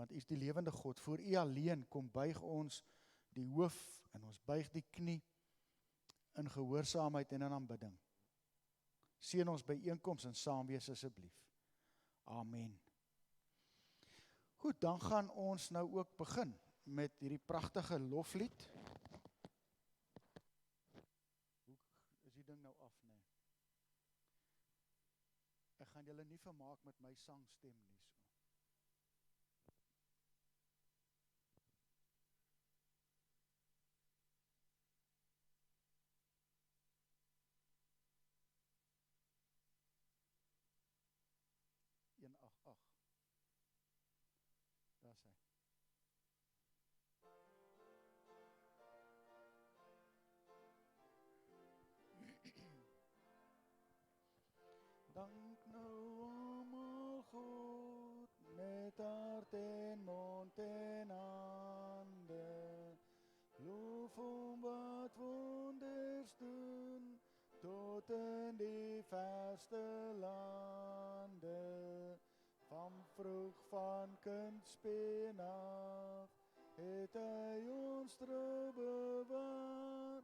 want U is die lewende God. Voor U alleen kom buig ons die hoof en ons buig die knie in gehoorsaamheid en in aanbidding. Seën ons byeenkoms en saamwees asseblief. Amen. Goed, dan gaan ons nou ook begin met hierdie pragtige loflied. Hoe is die ding nou af, nee? Ek gaan julle nie vermaak met my sangstem nie. Daar is hy. Dank nou almal God, met hart en mond en hande, loof hom wat wonders doen, tot in die verste lande. Van vroeg van kindspeen af, het hy ons trouw bewaar,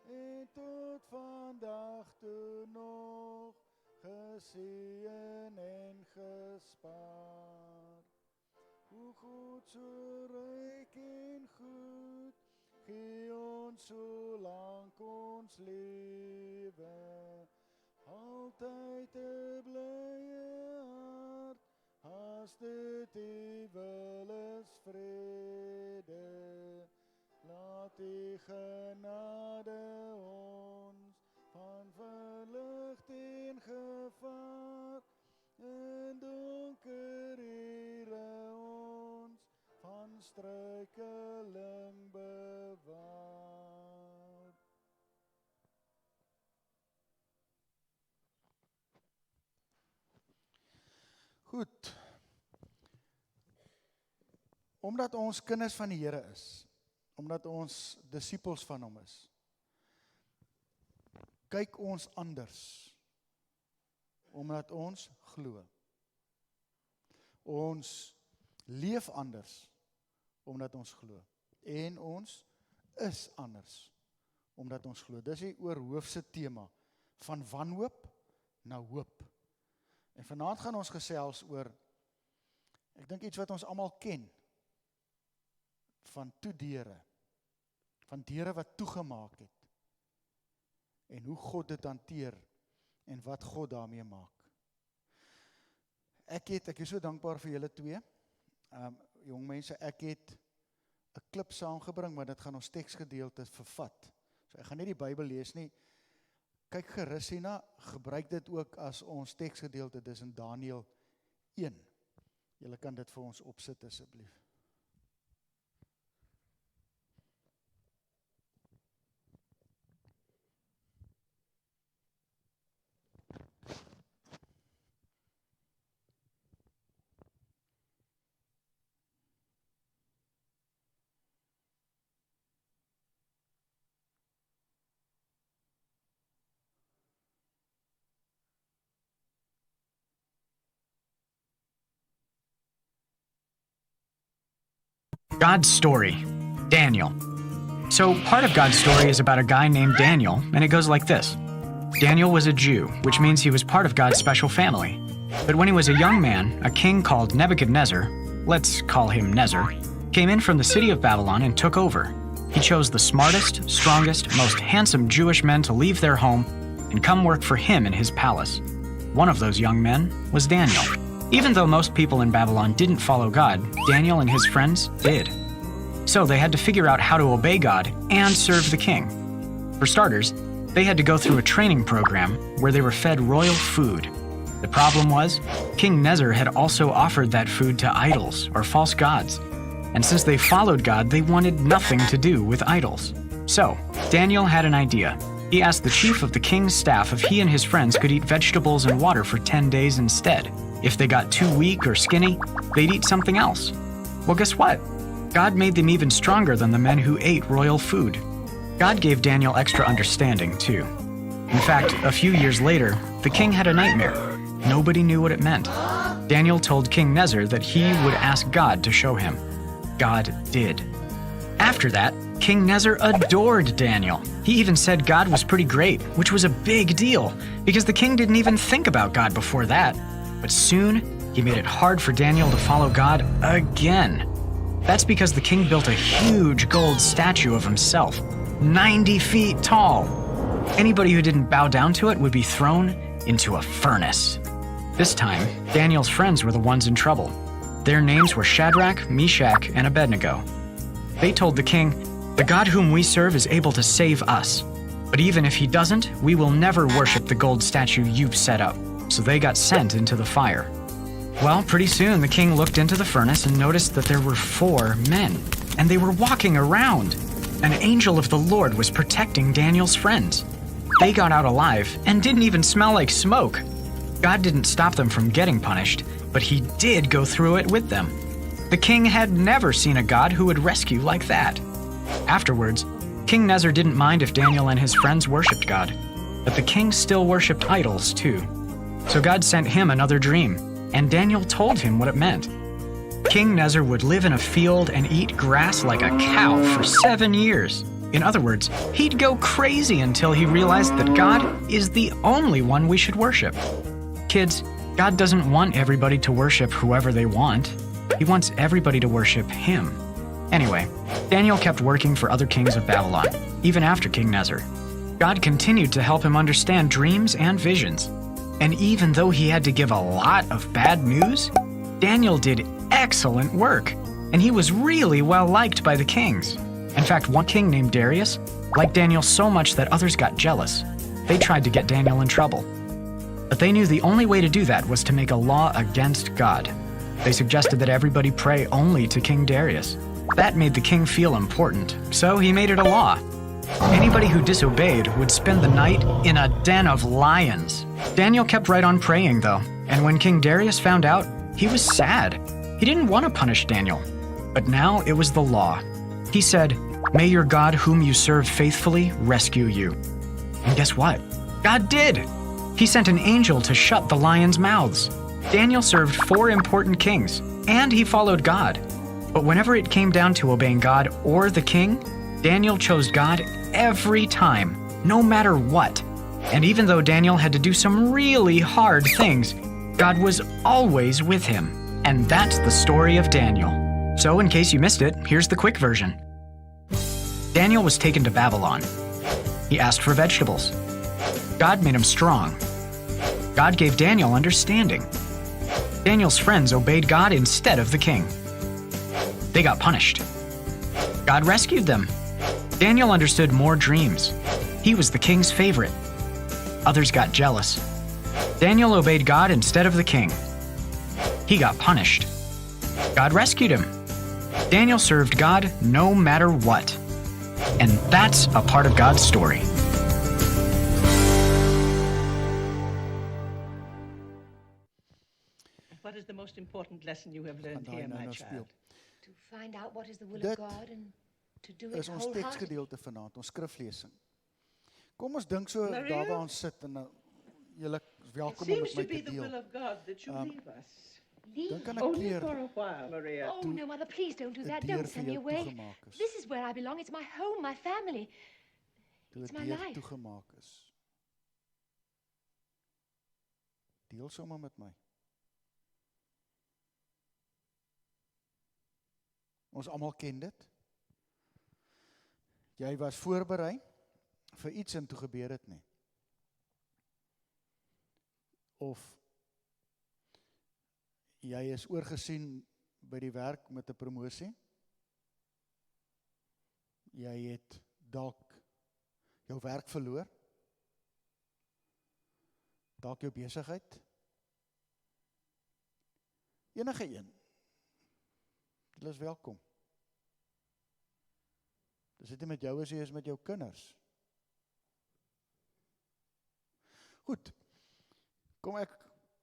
en tot vandag toe nog geseën en gespaar. Hoe goed, so ryk en goed, gee ons solank ons lewe, altyd 'n blye hart, as dit U wil is vrede. Laat die genade ons van verlig en gevaar, in donker ure ons van struikeling bewaar. Goed, omdat ons kinders van die Here is, omdat ons disippels van hom is, kyk ons anders, omdat ons glo. Ons leef anders, omdat ons glo. En ons is anders, omdat ons glo. Dis die oorhoofse tema, van wanhoop na hoop. En vanaand gaan ons gesels oor, ek dink iets wat ons almal ken, van toedeure, van deure wat toegemaak het, en hoe God dit hanteer, en wat God daarmee maak. Ek is so dankbaar vir julle twee, jong mense, ek het 'n klip saamgebring, maar dit gaan ons teksgedeelte vervat. So ek gaan nie die Bybel lees nie, kyk gerus hierna, gebruik dit ook as ons teksgedeelte, dis in Daniël 1. Julle kan dit vir ons opsit asseblief. God's story, Daniel. So part of God's story is about a guy named Daniel, and it goes like this. Daniel was a Jew, which means he was part of God's special family. But when he was a young man, a king called Nebuchadnezzar, let's call him Nezzar, came in from the city of Babylon and took over. He chose the smartest, strongest, most handsome Jewish men to leave their home and come work for him in his palace. One of those young men was Daniel. Even though most people in Babylon didn't follow God, Daniel and his friends did. So they had to figure out how to obey God and serve the king. For starters, they had to go through a training program where they were fed royal food. The problem was, King Nezzar had also offered that food to idols or false gods. And since they followed God, they wanted nothing to do with idols. So, Daniel had an idea. He asked the chief of the king's staff if he and his friends could eat vegetables and water for 10 days instead. If they got too weak or skinny, they'd eat something else. Well, guess what? God made them even stronger than the men who ate royal food. God gave Daniel extra understanding, too. In fact, a few years later, the king had a nightmare. Nobody knew what it meant. Daniel told King Nezer that he would ask God to show him. God did. After that, King Nezer adored Daniel. He even said God was pretty great, which was a big deal, because the king didn't even think about God before that. But soon, he made it hard for Daniel to follow God again. That's because the king built a huge gold statue of himself, 90 feet tall. Anybody who didn't bow down to it would be thrown into a furnace. This time, Daniel's friends were the ones in trouble. Their names were Shadrach, Meshach, and Abednego. They told the king, "The God whom we serve is able to save us. But even if he doesn't, we will never worship the gold statue you've set up." So they got sent into the fire. Well, pretty soon the king looked into the furnace and noticed that there were 4 men, and they were walking around. An angel of the Lord was protecting Daniel's friends. They got out alive and didn't even smell like smoke. God didn't stop them from getting punished, but he did go through it with them. The king had never seen a God who would rescue like that. Afterwards, King Nezer didn't mind if Daniel and his friends worshipped God, but the king still worshipped idols too. So God sent him another dream, and Daniel told him what it meant. King Nezer would live in a field and eat grass like a cow for 7 years. In other words, he'd go crazy until he realized that God is the only one we should worship. Kids, God doesn't want everybody to worship whoever they want. He wants everybody to worship him. Anyway, Daniel kept working for other kings of Babylon, even after King Nezer. God continued to help him understand dreams and visions. And even though he had to give a lot of bad news, Daniel did excellent work, and he was really well liked by the kings. In fact, one king named Darius liked Daniel so much that others got jealous. They tried to get Daniel in trouble. But they knew the only way to do that was to make a law against God. They suggested that everybody pray only to King Darius. That made the king feel important, so he made it a law. Anybody who disobeyed would spend the night in a den of lions. Daniel kept right on praying, though, and when King Darius found out, he was sad. He didn't want to punish Daniel, but now it was the law. He said, "May your God whom you serve faithfully rescue you." And guess what? God did! He sent an angel to shut the lions' mouths. Daniel served 4 important kings, and he followed God. But whenever it came down to obeying God or the king, Daniel chose God every time, no matter what. And even though Daniel had to do some really hard things, God was always with him. And that's the story of Daniel. So in case you missed it, here's the quick version. Daniel was taken to Babylon. He asked for vegetables. God made him strong. God gave Daniel understanding. Daniel's friends obeyed God instead of the king. They got punished. God rescued them. Daniel understood more dreams. He was the king's favorite. Others got jealous. Daniel obeyed God instead of the king. He got punished. God rescued him. Daniel served God no matter what. And that's a part of God's story. What is the most important lesson you have learned here, my child? To find out what is the will Dit of God and to do it is ons wholeheartedly. teksgedeelte vanaand, ons skriflesing. Kom ons dink so Maria? daar waar ons sit en julle is It welkom om seems met to my be te the will deel. of God that you leave us. Leave Dink me. aan 'n Only keer for a while, Maria. Oh, no, Mother, please don't do that. deur Don't vir send me jou away. toegemaak is. This is where I belong. It's my home, my family. Toe It's dit my deur life. toegemaak is. Deel sommer met my. Ons almal ken dit. Jy was voorberei vir iets en toe gebeur dit nie. Of jy is oorgesien by die werk met 'n promosie. Jy het dalk jou werk verloor. Dalk jou besigheid. Enige een. Julle is welkom. Dis dit nie met jou as jy is met jou kinders. Goed. Kom ek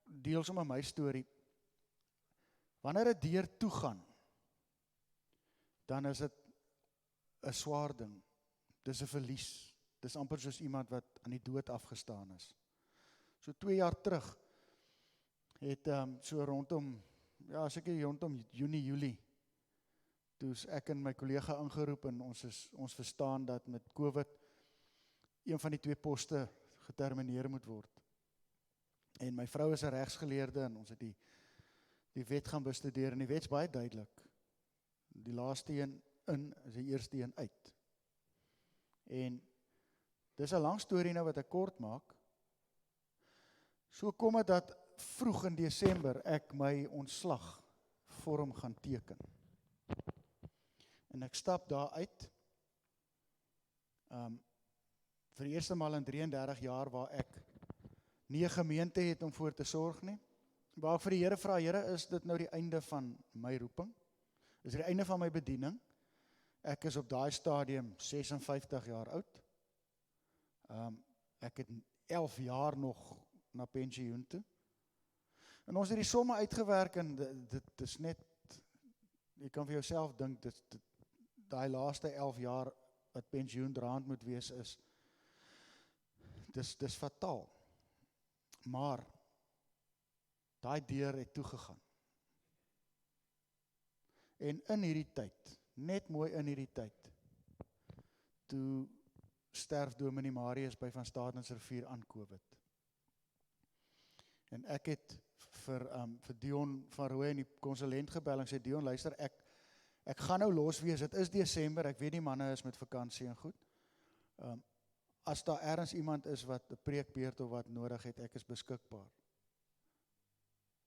deel sommer my storie. Wanneer 'n deur toe gaan, dan is dit 'n swaar ding. Dis 'n verlies. Dis amper soos iemand wat aan die dood afgestaan is. So 2 jaar terug het so rondom Junie, Julie, toe is ek en my kollega ingeroep en ons verstaan dat met COVID een van die 2 poste getermineer moet word. En my vrou is 'n regsgeleerde en ons het die wet gaan bestudeer en die wet's baie duidelik. Die laaste een in is die eerste een uit. En dis 'n lang storie nou wat ek kort maak. So kom dit dat vroeg in Desember ek my ontslagvorm gaan teken. En ek stap daar uit. Vir die eerste maal in 33 jaar waar ek nie 'n gemeente het om voor te sorg nie. Waar ek vir die Here vra, Here, is dit nou die einde van my roeping? Is dit die einde van my bediening? Ek is op daai stadium 56 jaar oud. Ek het 11 jaar nog na pensioen toe. En ons het die somme uitgewerk en dit is net, jy kan vir jouself dink, daai laaste 11 jaar wat pensioendraand moet wees is, dis fataal. Maar daai deur het toegegaan. En in hierdie tyd, net mooi in hierdie tyd, toe sterf Dominee Marius by Van Stadensrivier aan COVID. En ek het vir Dion van Rooy en die konsulent gebel en sê, Dion, luister, ek gaan nou los wees, het is Desember, ek weet die manne is met vakansie en goed. As daar ergens iemand is wat 'n preekbeurt of wat nodig het, ek is beskikbaar.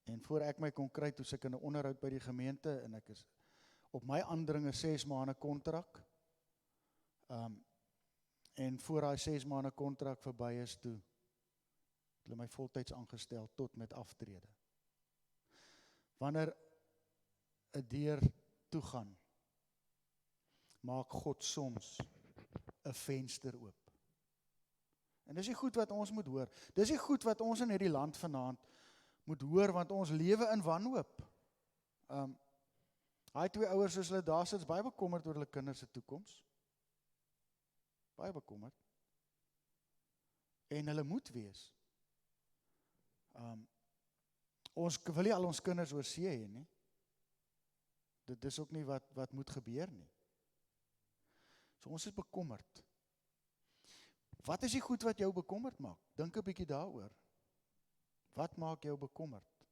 En voor ek my kon kry, toe ek in 'n onderhoud by die gemeente, en ek is op my aandringe 6 maande kontrak, en voor daai 6 maande kontrak verby is toe, hulle my voltyds aangestel tot met aftrede. Wanneer 'n deur toegaan, maak God soms 'n venster oop. En dis die goed wat ons moet hoor. Dis die goed wat ons in hierdie land vanaand moet hoor, want ons lewe in wanhoop. Daai 2 ouers soos hulle daar sit, is baie bekommerd oor hulle kinders se toekoms. Baie bekommerd. En hulle moet wees. Ons wil nie al ons kinders oor see hê nie. Dit is ook nie wat moet gebeur nie. So ons is bekommerd. Wat is die goed wat jou bekommerd maak? Dink 'n bietjie daaroor. Wat maak jou bekommerd?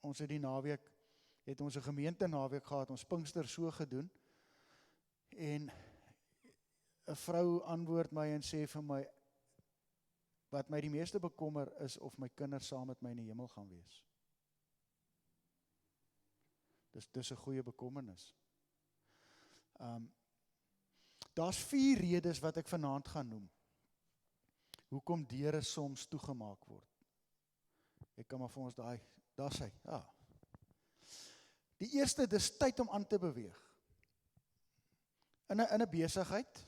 Ons het die naweek, het ons 'n gemeente naweek gehad, ons Pinkster so gedoen, en 'n vrou antwoord my en sê vir my, wat my die meeste bekommer is of my kinders saam met my in die hemel gaan wees. Dis 'n goeie bekommernis. Daar's 4 redes wat ek vanaand gaan noem, hoekom deure soms toegemaak word. Ek kan maar vir ons daar sê, ja. Die eerste, dis tyd om aan te beweeg. In 'n besigheid,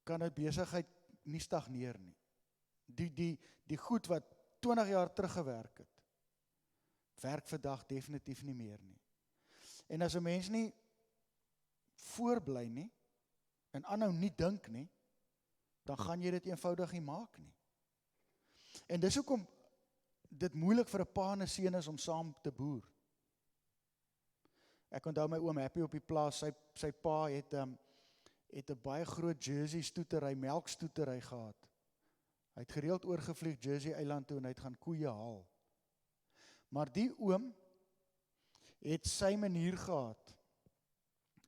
kan 'n besigheid nie stagneer nie. Die goed wat 20 jaar teruggewerk het, werk vandag definitief nie meer nie. En as 'n mens nie voorbly nie, en aanhou nie dink nie, dan gaan jy dit eenvoudig nie maak nie. En dis hoekom dit moeilik vir 'n pa en 'n seun is om saam te boer. Ek onthou my oom Happy op die plaas, sy pa het 'n baie groot Jersey stoetery, melkstoetery gehad. Hy het gereeld oorgevlieg Jersey eiland toe en hy het gaan koeie haal. Maar die oom het sy manier gehad.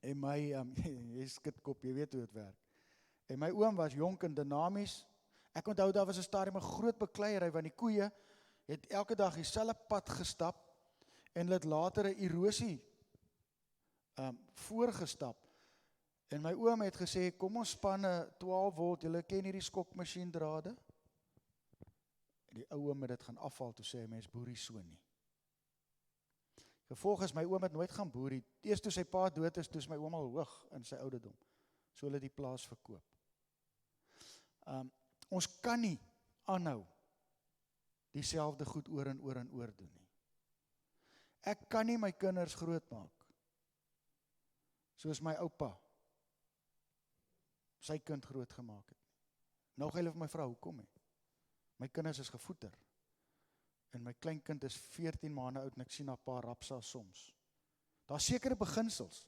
En my, jy skitkop, jy weet hoe het werk. En my oom was jonk en dinamies. Ek onthou daar was 'n stadium 'n groot bekleierery, want die koeie het elke dag dieselfde pad gestap en hulle het later 'n erosie voorgestap. En my oom het gesê, kom ons spanne 12 volt, julle ken hierdie skokmasjien drade? Die ou oom het dit gaan afval, toe sê hy, mens boer nie so nie. Gevolg is, my oom het nooit gaan boer nie. Eers toe sy pa dood is, toe is my oom al hoog in sy ouderdom. So hulle die plaas verkoop. Ons kan nie aanhou dieselfde goed oor en oor en oor doen nie. Ek kan nie my kinders grootmaak soos my oupa sy kind groot gemaak het. Nou gaan hulle vir my vra, hoekom nie? My kinders is gevoeder. En my kleinkind is 14 maande oud en ek sien haar pa rapsa soms. Daar is sekere beginsels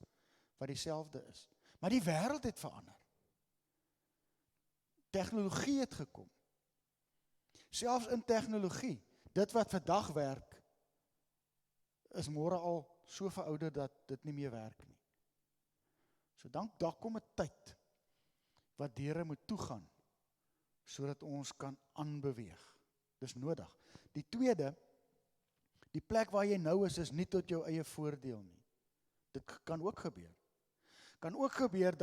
wat dieselfde is. Maar die wêreld het verander. Tegnologie het gekom. Selfs in tegnologie, dit wat vandag werk, is môre al so verouderd dat dit nie meer werk nie. So daar kom 'n tyd wat deure moet toegaan, sodat ons kan aanbeweeg. Dis nodig. Die tweede, die plek waar jy nou is nie tot jou eie voordeel nie. Dit kan ook gebeur. Kan ook gebeur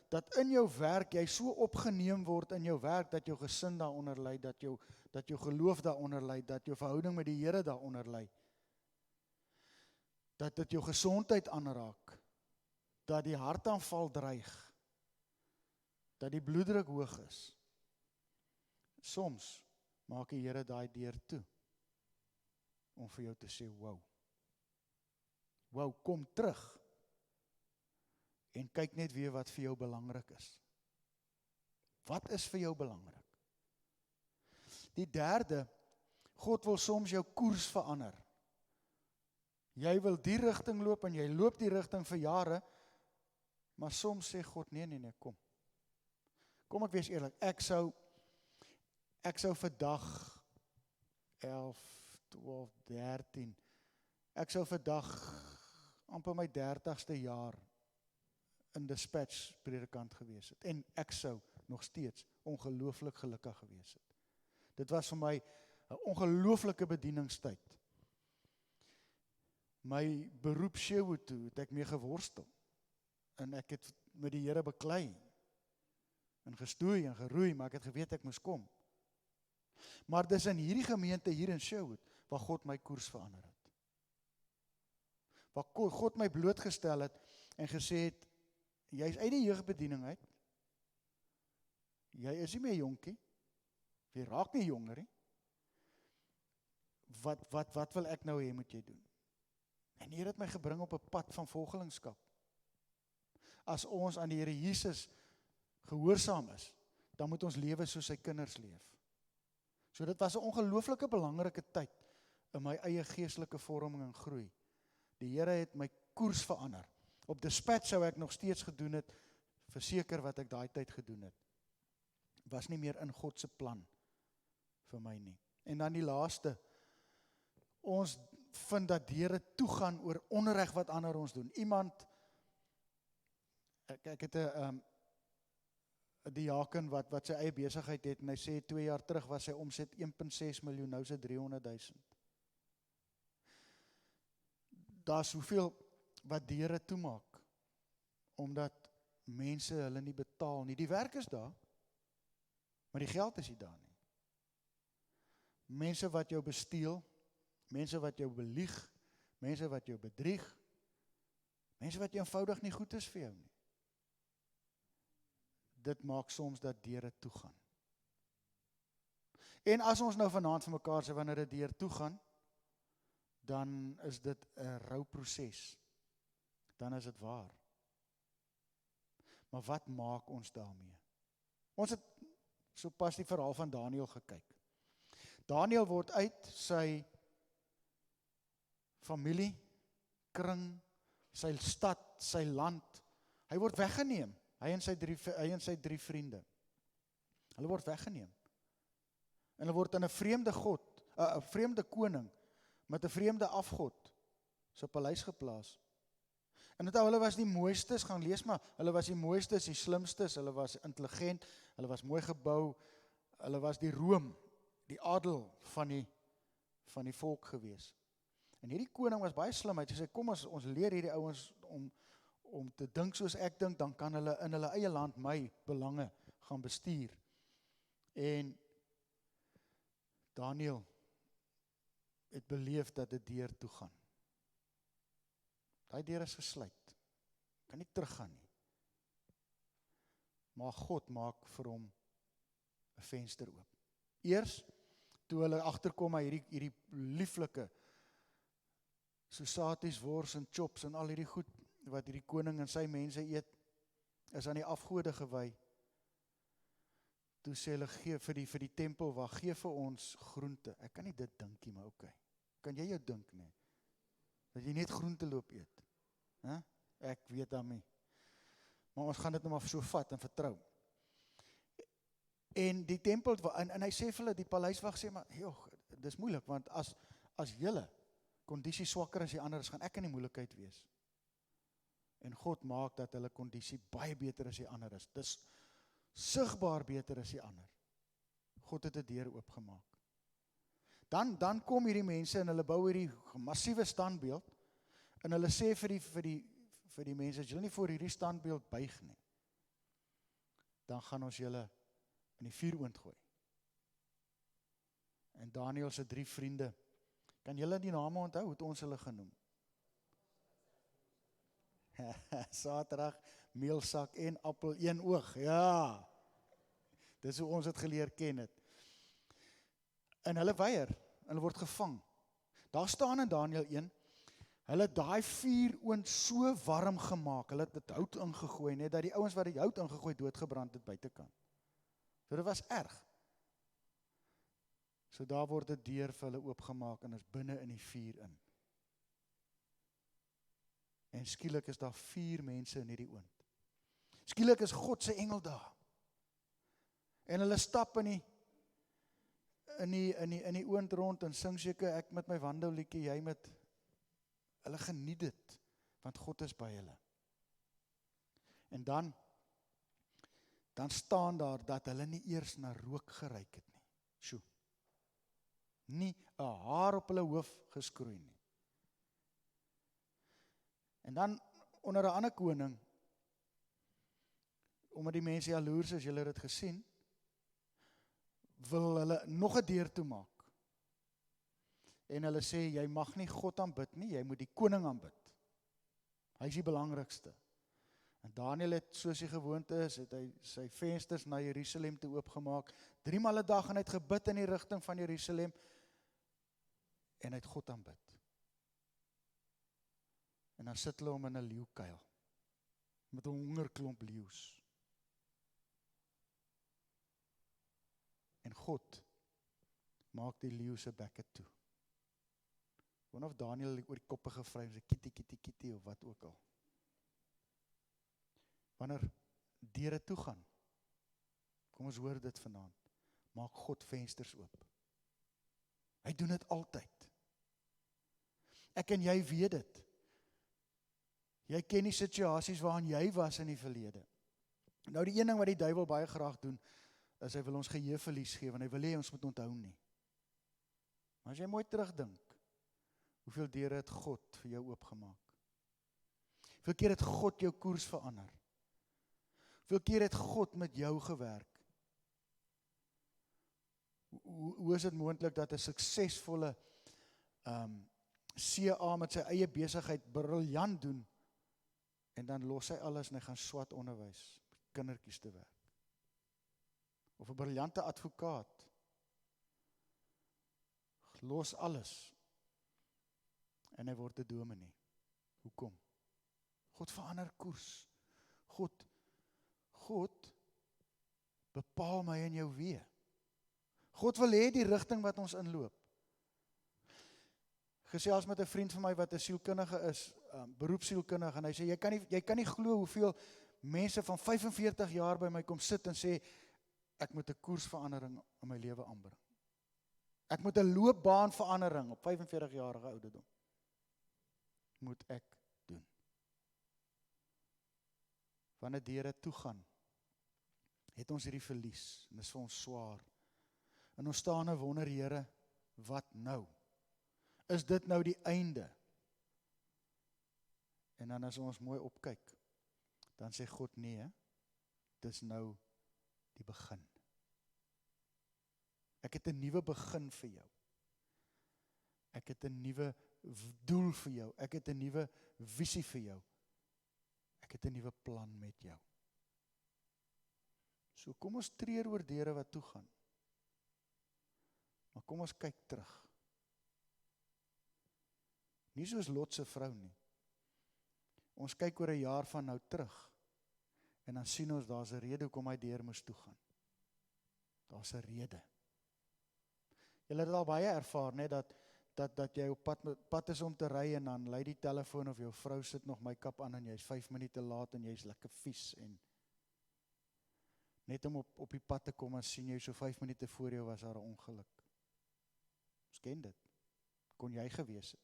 dat in jou werk, jy so opgeneem word in jou werk, dat jou gesin daaronder lê, dat jou geloof daaronder lê, dat jou verhouding met die Here daaronder lê. Dat dit jou gesondheid aanraak, dat die hartaanval dreig, dat die bloeddruk hoog is. Soms maak die Here daai deur toe, om vir jou te sê, wow, kom terug, en kyk net weer wat vir jou belangrik is. Wat is vir jou belangrik? Die derde, God wil soms jou koers verander. Jy wil die rigting loop en jy loop die rigting vir jare, maar soms sê God, nee, kom. Kom ek wees eerlik, ek sou vandag 11, 12, 13, ek sou vandag amper my 30ste jaar in dispatch predikant gewees het. En ek sou nog steeds ongelooflik gelukkig gewees het. Dit was vir my 'n ongelooflike bedieningstyd. My beroep Sherwood toe, het ek mee geworstel. En ek het met die Here beklei. En gestoei en geroei, maar ek het geweet ek moes kom. Maar dis in hierdie gemeente hier in Sherwood, waar God my koers verander het. Waar God my blootgestel het en gesê het, jy is uit die jeugbediening uit, jy is nie meer jonkie, jy raak nie jonger nie, wat wil ek nou hê moet jy doen? En die Here het my gebring op 'n pad van volgelingskap. As ons aan die Here Jesus gehoorsaam is, dan moet ons lewe soos sy kinders leef. So dit was 'n ongelooflike belangrike tyd in my eie geestelike vorming en groei. Die Here het my koers verander. Op dispatch sou ek nog steeds gedoen het, verseker wat ek daai tyd gedoen het. Was nie meer in God se plan vir my nie. En dan die laaste, ons vind dat deure toegaan oor onreg wat ander ons doen. Iemand, ek het 'n diaken wat sy eie besigheid het, en hy sê 2 jaar terug was sy omset 1.6 miljoen, nou is dit 300.000. Daar's soveel wat deure toemaak, omdat mense hulle nie betaal nie. Die werk is daar, maar die geld is nie daar nie. Mense wat jou besteel, mense wat jou belieg, mense wat jou bedrieg, mense wat eenvoudig nie goed is vir jou nie. Dit maak soms dat deure toegaan. En as ons nou vanaand vir mekaar sê, wanneer dit deur toegaan, dan is dit 'n rouproses. Dan is dit waar. Maar wat maak ons daarmee? Ons het sopas die verhaal van Daniël gekyk. Daniël word uit sy familie, kring, sy stad, sy land, hy word weggeneem. Hy en sy drie vriende. Hulle word weggeneem. En hulle word in 'n vreemde god, 'n vreemde koning, met 'n vreemde afgod, sy paleis geplaas. En onthou, hulle was die mooistes, gaan lees maar, hulle was die mooistes, die slimstes, hulle was intelligent, hulle was mooi gebou, hulle was die roem, die adel van die volk gewees. En hierdie koning was baie slim, hy het gesê, kom ons leer hierdie ouens om te dink soos ek dink, dan kan hulle in hulle eie land my belange gaan bestuur. En Daniël het beleef dat dit deur toe gaan. Daai deur is gesluit. Kan nie teruggaan nie. Maar God maak vir hom 'n venster oop. Eers, toe hulle agterkom maar hierdie lieflike sosaties, wors en chops en al hierdie goed wat hierdie koning en sy mense eet, is aan die afgode gewy. toe sê hulle, gee vir die tempel, waar gee vir ons groente. Ek kan nie dit dink nie, maar okay. Kan jy jou dink nie? Dat jy net groente loop eet? Ek weet daarmee. Maar ons gaan dit nou maar so vat en vertrou. En die tempel, en hy sê vir hulle, die paleiswag sê, maar joh, dis moeilik, want as julle kondisie swakker as die ander is, gaan ek in die moeilikheid wees. En God maak dat hulle kondisie baie beter as die ander is. Dis sigbaar beter as die ander. God het 'n deur oopgemaak. Dan kom hierdie mense en hulle bou hierdie massiewe standbeeld en hulle sê vir die mense, as julle nie voor hierdie standbeeld buig nie, dan gaan ons julle in die vuuroond gooi. En Daniel se 3 vriende, kan julle die name onthou, hoe het ons hulle genoem? Saterdag, meelsak en appel een oog, ja. Dis hoe ons het geleer ken het. En hulle weier, hulle word gevang. Daar staan in Daniel 1, hulle het daai vuuroond so warm gemaak, hulle het dit hout ingegooi, net dat die ouens wat die hout ingegooi doodgebrand het buitekant. So dit was erg. So daar word 'n deur vir hulle oopgemaak en is binne in die vuur in. En skielik is daar 4 mense in hierdie oond. Skielik is God se engel daar. En hulle stap in die oond rond en sing seker ek met my wandelliedjie, jy met, hulle geniet dit, want God is by hulle. En dan staan daar dat hulle nie eers na rook geruik het nie. Sjoe. Nie 'n haar op hulle hoof geskroei nie. En dan onder 'n ander koning, omdat die mense jaloers is, julle het dit gesien, wil hulle nog 'n deur toe maak. En hulle sê, jy mag nie God aanbid nie, jy moet die koning aanbid. Hy is die belangrikste. En Daniel het, soos hy gewoonte is, het hy sy vensters na Jerusalem toe oopgemaak, 3 maal 'n dag en hy het gebid in die rigting van Jerusalem, en hy het God aanbid. En dan sit hulle hom in 'n leeukuil, met 'n hongerklomp leeu's. En God maak die leeu se bekke toe. Wonder of Daniel oor die koppe gevry en sê kitty of wat ook al. Wanneer deure toe gaan, kom ons hoor dit vanaand, maak God vensters oop. Hy doen dit altyd. Ek en jy weet dit. Jy ken die situasies waarin jy was in die verlede. Nou die een ding wat die duiwel baie graag doen, is hy wil ons geheueverlies gee, want hy wil hê ons moet onthou nie. Maar as jy mooi terugdink, hoeveel deure het God vir jou oopgemaak? Hoeveel keer het God jou koers verander? Hoeveel keer het God met jou gewerk? Hoe is dit moontlik dat 'n suksesvolle CA met sy eie besigheid briljant doen, en dan los hy alles en hy gaan swat onderwys, kindertjies te werk? Of 'n briljante advokaat, los alles, en hy word 'n dominee. Hoekom? God verander koers. God bepaal my en jou weë. God wil hê die rigting wat ons inloop. Gesels met 'n vriend van my wat 'n sielkundige is, beroepsielkundige, en hy sê, jy kan nie glo hoeveel mense van 45 jaar by my kom sit en sê, ek moet 'n koersverandering in my lewe aanbring. Ek moet 'n loopbaanverandering op 45-jarige ouderdom. Moet ek doen. Wanneer deure toe gaan, het ons hierdie verlies, en dit is vir ons swaar. En ons staan en wonder, Here, wat nou? Is dit nou die einde? En dan as ons mooi opkyk, dan sê God, nee, dis nou die begin. Ek het 'n nuwe begin vir jou. Ek het 'n nuwe doel vir jou. Ek het 'n nuwe visie vir jou. Ek het 'n nuwe plan met jou. So kom ons treur oor deure wat toe gaan. Maar kom ons kyk terug. Nie soos Lot se vrou nie. Ons kyk oor 'n jaar van nou terug. En dan sien ons, daar's 'n rede hoekom hy deur moes toe gaan. Daar's 'n rede. Julle het dit al baie ervaar, né, dat jy op pad is om te ry en dan lei die telefoon of jou vrou sit nog make-up aan en jy's 5 minute laat en jy's lekker vies en net om op die pad te kom en sien jy so 5 minute voor jou was daar 'n ongeluk. Ons ken dit. Kon jy gewees het.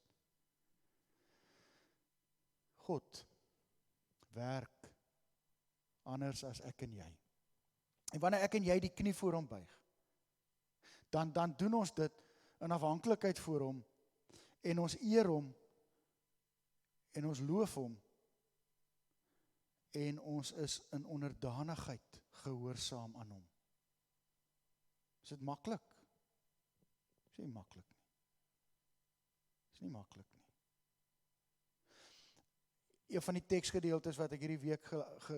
God werk anders as ek en jy. En wanneer ek en jy die knie voor hom buig, dan doen ons dit in afhanklikheid voor hom, en ons eer hom, en ons loof hom, en ons is in onderdanigheid gehoorsaam aan hom. Is dit maklik? Is nie maklik nie. Is nie maklik nie. Een van die teksgedeeltes wat ek hierdie week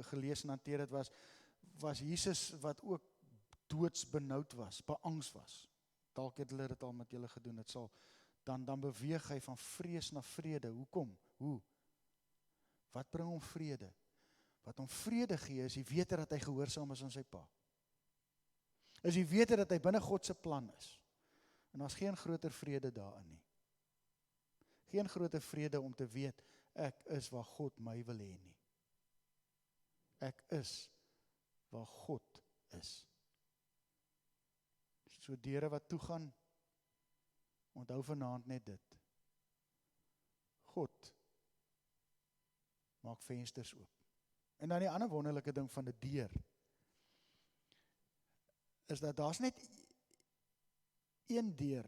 gelees en hanteer het, was Jesus wat ook doodsbenoud was, beangs was. Dalk het hulle dit al met julle gedoen, het sal, dan beweeg hy van vrees na vrede. Hoekom? Hoe? Wat bring hom vrede? Wat hom vrede gee, is die wete dat hy gehoorsaam is aan sy pa. Is die wete dat hy binne God se plan is. En daar's geen groter vrede daarin nie. Geen groter vrede om te weet, ek is waar God my wil hê nie. Ek is waar God is. So deure wat toegaan, onthou vanaand net dit. God maak vensters oop. En dan die ander wonderlike ding van die deur, is dat daar's net een deur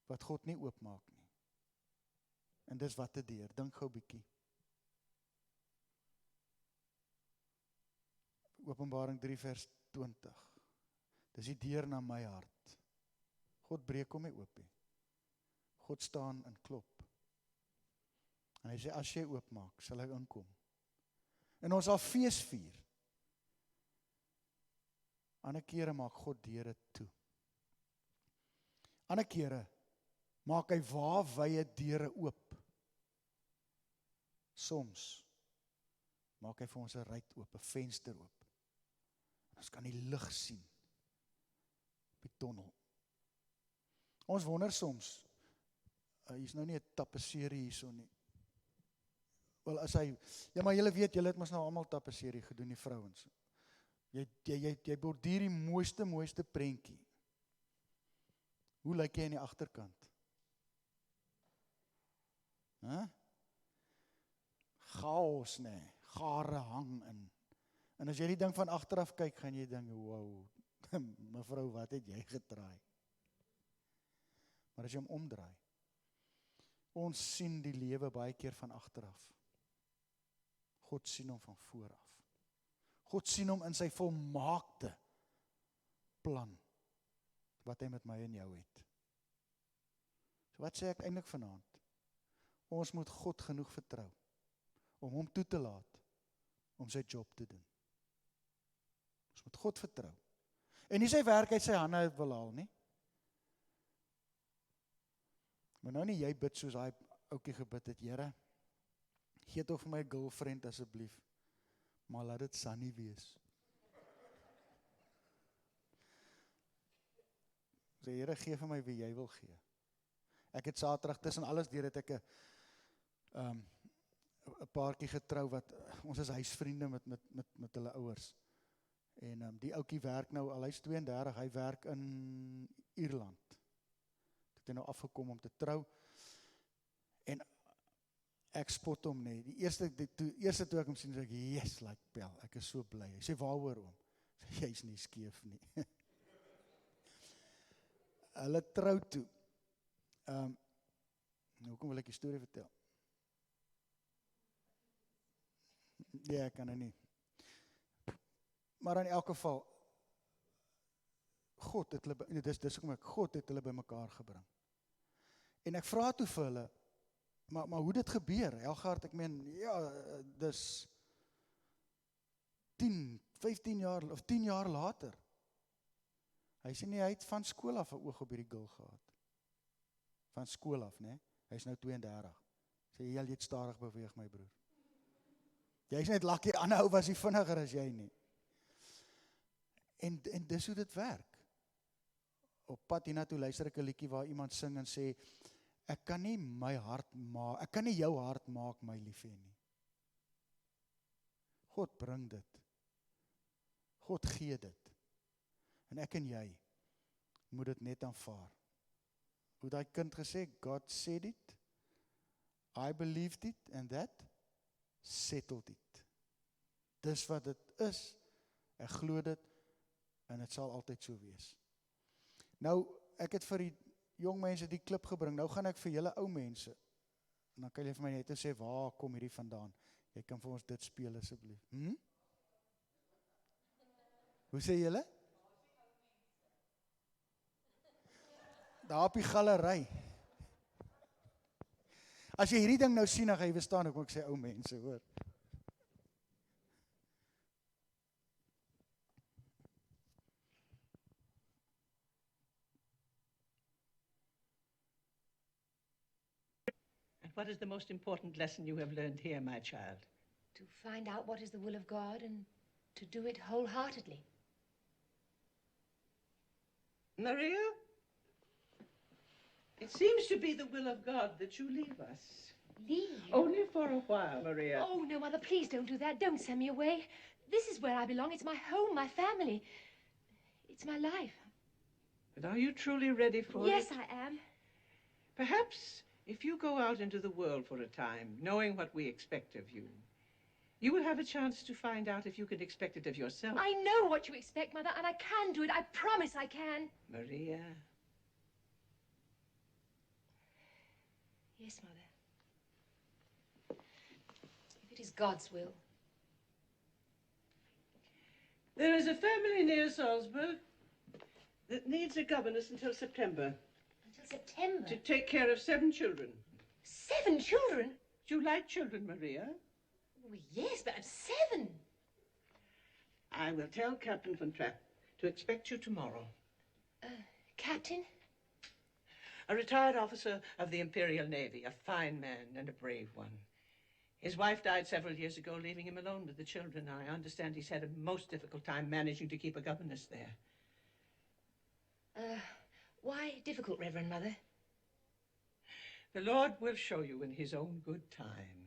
wat God nie oopmaak nie. En dis wat 'n deur, dink gou bietjie. Openbaring 3 vers 20. Dis die deur na my hart. God breek hom nie oop nie. God staan en klop. En hy sê, as jy oopmaak, sal ek inkom. En ons sal fees vier. Ander kere maak God deure toe. Ander kere maak hy waawye deure oop. Soms maak hy vir ons 'n ruit oop, 'n venster oop. En ons kan die lig sien op die tonnel. Ons wonder soms, hier's nou nie 'n tapisserie hierso nie. Wel, as hy, ja, maar julle weet, julle het mos nou almal tapisserie gedoen, die vrouens. Jy borduur die mooiste prentjie. Hoe lyk jy aan die agterkant? Chaos, nee, gare hang in. En as jy die ding van agteraf kyk, gaan jy dink, wow, mevrou, wat het jy gedraai? Maar as jy hom omdraai, ons sien die lewe baie keer van agteraf. God sien hom van vooraf. God sien hom in sy volmaakte plan, wat hy met my en jou het. So wat sê ek eintlik vanaand? Ons moet God genoeg vertrou, om hom toe te laat, om sy job te doen. Ons moet God vertrou. En nie sy werk uit sy hande uit wil haal nie. Maar nou nie jy bid soos hy oukie gebid het, Here, gee toch vir my girlfriend asseblief, maar laat dit Sunny wees. Sê, Here, gee vir my wie jy wil gee. Ek het Saterdag tussen alles deur het ek 'n paartjie getrou wat, ons is huisvriende met hulle ouers. En die oukie werk nou, al hy's 32, hy werk in Ierland. Het hy nou afgekom om te trou. En ek spot hom nie. Die eerste toe ek hom sien, sê ek, yes, like Bel, ek is so bly. Hy sê, waaroor oom? Sê, jy is nie skeef nie. Hulle trou toe. Hoekom wil ek die storie vertel? Ja, ek kan nou nie. Maar in elk geval, God het hulle, dis hoekom God het hulle by mekaar gebring. En ek vra toe vir hulle, maar hoe dit gebeur? Elgaard, ek meen, ja, dis 10, 15 jaar, of 10 jaar later. Hy sê nie, hy het van skool af 'n oog op hierdie girl gehad. Van skool af, né? Hy is nou 32. Sê, jy het stadig beweeg, my broer. Jy is net lucky, ander ou was nie vinniger as jy nie. En dis hoe dit werk. Op pad hiernatoe luister ek 'n liedjie waar iemand sing en sê, ek kan nie jou hart maak my lief hê nie. God bring dit. God gee dit. En ek en jy moet dit net aanvaar. Hoe daai kind gesê, God said it, I believed it, and that settled it. Dis wat dit is, ek glo dit, en dit sal altyd so wees. Nou, ek het vir die jong mense die klip gebring, nou gaan ek vir julle ou mense, en dan kan jy vir my net sê, waar kom hierdie vandaan? Jy kan vir ons dit speel asseblief. Hoe sê julle? Daar op die galery. As jy hierdie ding nou sien, dan gaan jy verstaan hoekom ek sê ou mense, hoor. What is the most important lesson you have learned here, my child? To find out what is the will of God and to do it wholeheartedly. Maria? It seems to be the will of God that you leave us. Leave? Only for a while, Maria. Oh, no, Mother, please don't do that. Don't send me away. This is where I belong. It's my home, my family. It's my life. But are you truly ready for it? Yes, I am. Perhaps if you go out into the world for a time, knowing what we expect of you, you will have a chance to find out if you can expect it of yourself. I know what you expect, Mother, and I can do it. I promise I can. Maria. Yes, Mother. If it is God's will. There is a family near Salzburg that needs a governess until September. Until September? To take care of 7 children. 7 children? Do you like children, Maria? Well, yes, but 7. I will tell Captain von Trapp to expect you tomorrow. Captain? A retired officer of the Imperial Navy, a fine man and a brave one. His wife died several years ago, leaving him alone with the children. I understand he's had a most difficult time managing to keep a governess there. Why difficult, Reverend Mother? The Lord will show you in his own good time.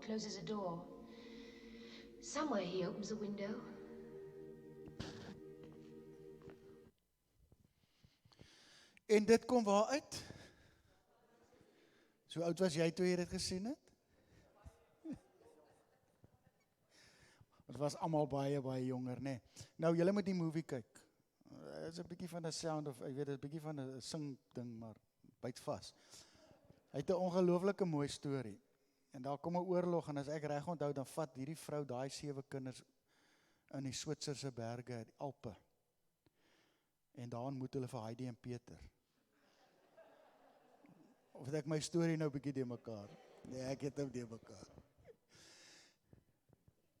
Closes a door. Somewhere he opens a window. En dit kom waar uit? So oud was jy toe jy dit gesien het? Ons was almal baie jonger, né? Nou, julle moet die movie kyk. Dit is 'n bietjie van 'n sound of, ek weet, dit is 'n bietjie van 'n sing ding, maar byt vas. Hy het 'n ongelooflike mooi storie. En daar kom 'n oorlog, en as ek reg onthou, dan vat hierdie vrou daai 7 kinders in die Switserse berge, die Alpe. En daar ontmoet hulle vir Heidi en Peter. Of het ek my storie nou bietjie de mekaar? Nee, ek het hom de mekaar.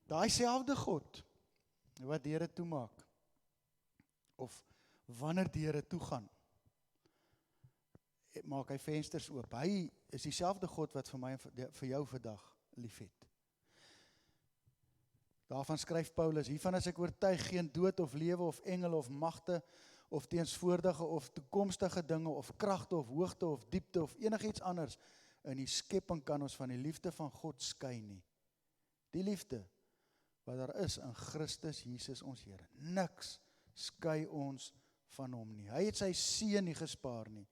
Daai selfde God, wat deure toemaak, of wanneer deure toegaan, maak hy vensters oop. Hy is dieselfde God wat vir my en vir jou vandag liefhet. Daarvan skryf Paulus, hiervan is ek oortuig, geen dood of lewe of engele of magte of teensvoordige of toekomstige dinge of kragte of hoogte of diepte of enigiets anders in die skepping kan ons van die liefde van God skei nie. Die liefde wat daar is in Christus Jesus ons Here. Niks skei ons van hom nie. Hy het sy seun nie gespaar nie,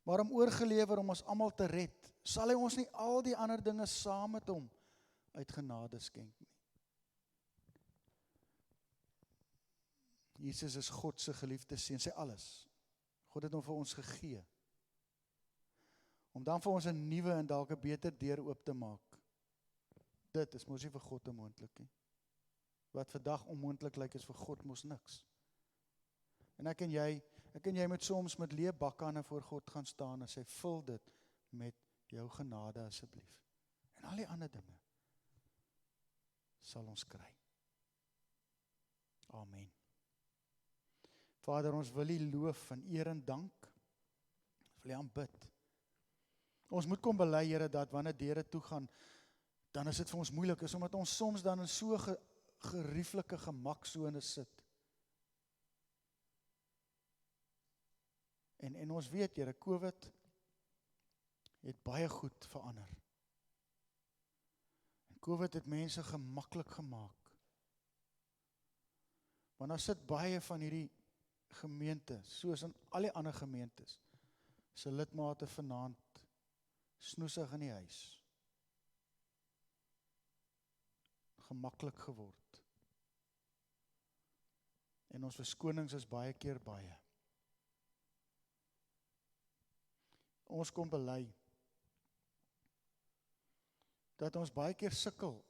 maar hom oorgelewer om ons almal te red. Sal hy ons nie al die ander dinge saam met hom uit genade skenk nie? Jesus is God se geliefde seun, sy alles. God het hom vir ons gegee, om dan vir ons 'n nuwe en dalk 'n beter deur oop te maak. Dit is mos nie vir God onmoontlik nie. Wat vandag onmoontlik lyk is vir God mos niks. En ek en jy moet soms met leë bakkane voor God gaan staan en sê, vul dit met jou genade asseblief. En al die ander dinge sal ons kry. Amen. Vader, ons wil U loof en eer en dank. Ons wil U aanbid. Ons moet kom bely, Here, dat wanneer deure toe gaan, dan is dit vir ons moeilik, is omdat ons soms dan in so gerieflike gemaksone sit. En ons weet, Here, COVID het baie goed verander. En COVID het mense gemaklik gemaak. Want daar sit baie van hierdie gemeente, soos in al die ander gemeentes, se lidmate vanaand snoesig in die huis. Gemaklik geword. En ons verskonings is baie keer baie. Ons kom bely dat ons baie keer sukkel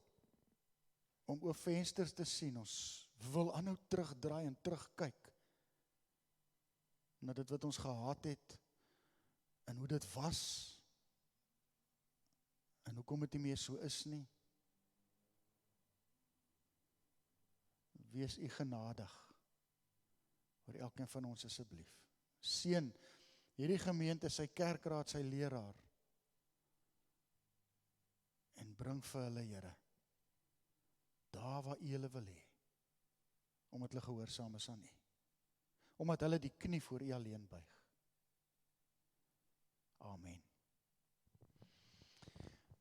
om oor vensters te sien. Ons wil aanhou terugdraai en terugkyk na dit wat ons gehad het en hoe dit was en hoekom dit nie meer so is nie. Wees U genadig oor elkeen van ons asseblief. Seën hierdie gemeente, sy kerkraad, sy leraar en bring vir hulle, Here, daar waar U hulle wil hê, omdat hulle gehoorsaam is aan U. Omdat hulle die knie voor U alleen buig. Amen.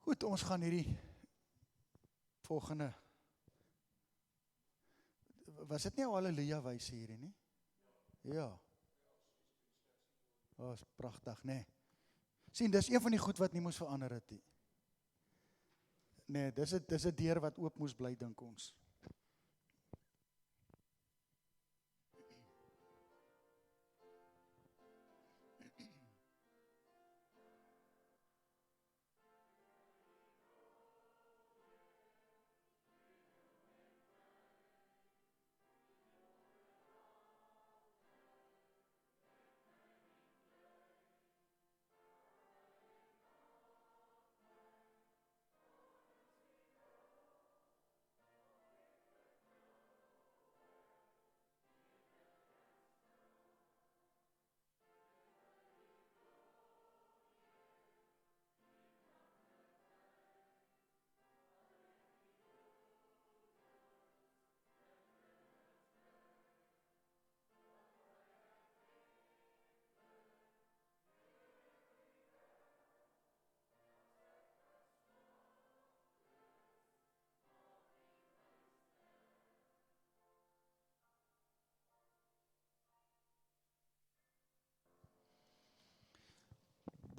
Goed, ons gaan hierdie volgende, was dit nie al halleluja wyse hierdie nie? Ja. Oh, is pragtig, nee. Sien, dis een van die goed wat nie moes verander het nie. Nee, dis 'n deur wat oop moes bly, dink ons.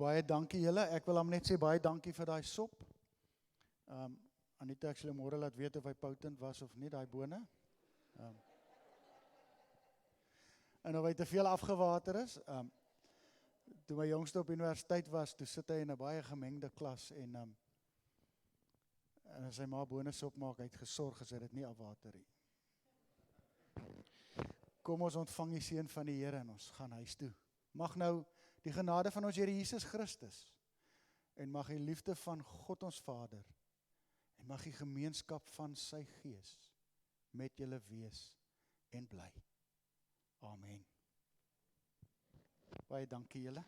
Baie dankie julle, ek wil hom net sê baie dankie vir daai sop. Anita, ek sal môre laat weet of hy potent was of nie, daai bone. En of hy te veel afgewater is. Toe my jongste op universiteit was, toe sit hy in 'n baie gemengde klas en as sy ma bonesop maak, hy het gesorg as hy dit nie afwater nie. Kom ons ontvang die seën van die Here en ons gaan huis toe. Mag nou die genade van ons Here Jesus Christus en mag die liefde van God ons Vader en mag die gemeenskap van sy Gees met julle wees en bly. Amen. Baie dankie julle.